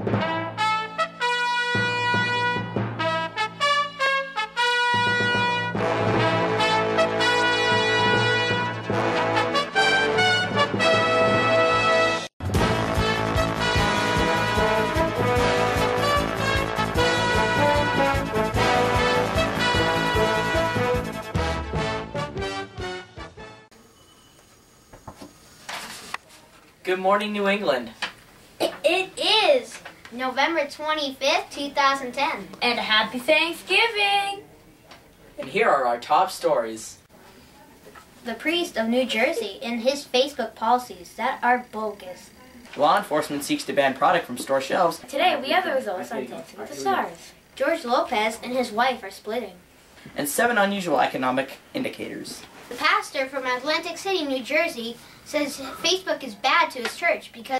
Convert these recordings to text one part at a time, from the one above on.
Good morning, New England. It is November 25th, 2010. And happy Thanksgiving! And here are our top stories. The priest of New Jersey and his Facebook policies that are bogus. Law enforcement seeks to ban product from store shelves. Today we have the results on Dancing with the Stars. George Lopez and his wife are splitting. And 7 unusual economic indicators. The pastor from Atlantic City, New Jersey, says Facebook is bad to his church because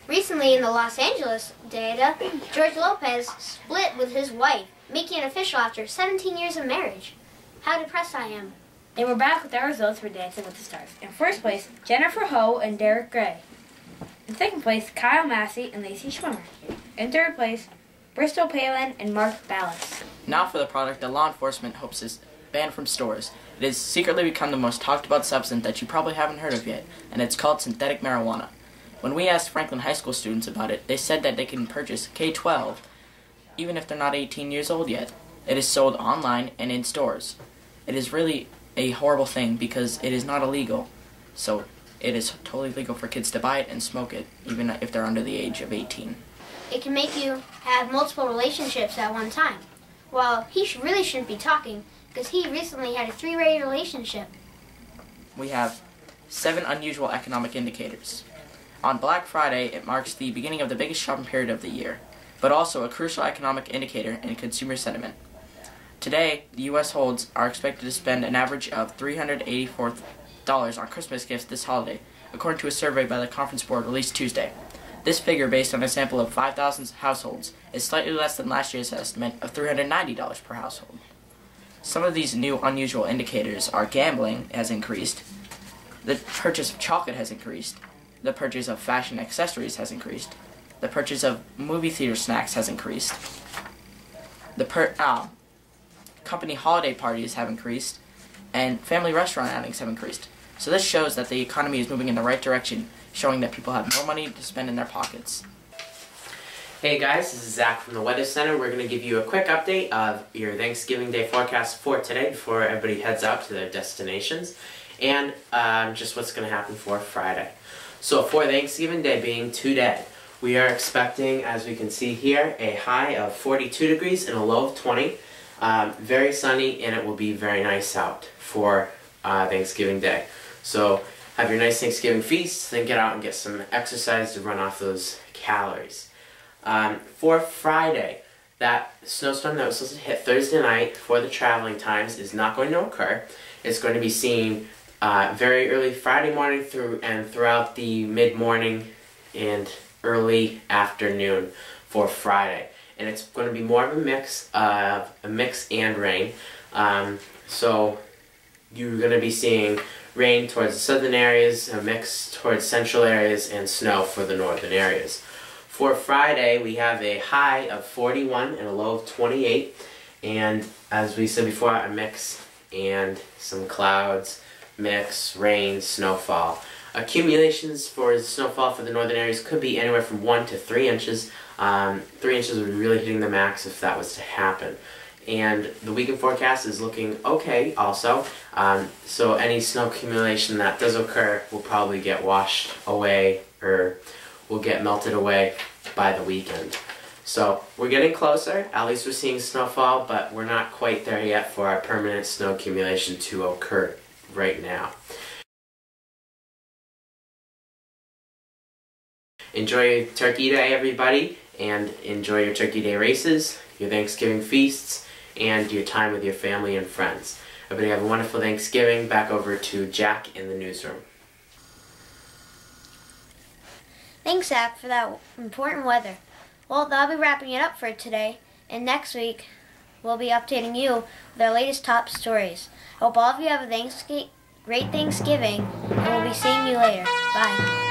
recently in the Los Angeles data, George Lopez split with his wife, making it official after 17 years of marriage. How depressed I am. And we're back with our results for Dancing with the Stars. In first place, Jennifer Ho and Derek Gray. In second place, Kyle Massey and Lacey Schwimmer. In third place, Bristol Palin and Mark Ballas. Now for the product that law enforcement hopes is banned from stores. It has secretly become the most talked about substance that you probably haven't heard of yet, and it's called synthetic marijuana. When we asked Franklin High School students about it, they said that they can purchase K-12 even if they're not 18 years old yet. It is sold online and in stores. It is really a horrible thing because it is not illegal. So it is totally legal for kids to buy it and smoke it, even if they're under the age of 18. It can make you have multiple relationships at one time. Well, he really shouldn't be talking because he recently had a 3-way relationship. We have 7 unusual economic indicators. On Black Friday, it marks the beginning of the biggest shopping period of the year, but also a crucial economic indicator in consumer sentiment. Today, the U.S. holds are expected to spend an average of $384 on Christmas gifts this holiday, according to a survey by the Conference Board released Tuesday. This figure, based on a sample of 5,000 households, is slightly less than last year's estimate of $390 per household. Some of these new unusual indicators are gambling has increased, the purchase of chocolate has increased, the purchase of fashion accessories has increased, the purchase of movie theater snacks has increased, the company holiday parties have increased, and family restaurant outings have increased. So this shows that the economy is moving in the right direction, showing that people have more money to spend in their pockets. Hey guys, this is Zach from the Weather Center. We're going to give you a quick update of your Thanksgiving Day forecast for today before everybody heads out to their destinations, and just what's going to happen for Friday. So for Thanksgiving Day being today, we are expecting, as we can see here, a high of 42 degrees and a low of 20. Very sunny, and it will be very nice out for Thanksgiving Day. So have your nice Thanksgiving feast, then get out and get some exercise to run off those calories. For Friday, that snowstorm that was supposed to hit Thursday night for the traveling times is not going to occur. It's going to be seen very early Friday morning throughout the mid-morning and early afternoon for Friday. And it's going to be more of a mix and rain. So you're going to be seeing rain towards the southern areas, a mix towards central areas, and snow for the northern areas. For Friday, we have a high of 41 and a low of 28. And as we said before, a mix and some clouds, mix, rain, snowfall. Accumulations for snowfall for the northern areas could be anywhere from 1 to 3 inches. 3 inches would be really hitting the max if that was to happen. And the weekend forecast is looking okay also. So any snow accumulation that does occur will probably get washed away or will get melted away by the weekend. So we're getting closer. At least we're seeing snowfall, but we're not quite there yet for our permanent snow accumulation to occur right now. Enjoy your Turkey Day, everybody, and enjoy your Turkey Day races, your Thanksgiving feasts, and your time with your family and friends. Everybody have a wonderful Thanksgiving. Back over to Jack in the newsroom. Thanks, Zach, for that important weather. Well, that'll be wrapping it up for today, and next week we'll be updating you with our latest top stories. I hope all of you have a great Thanksgiving, and we'll be seeing you later. Bye.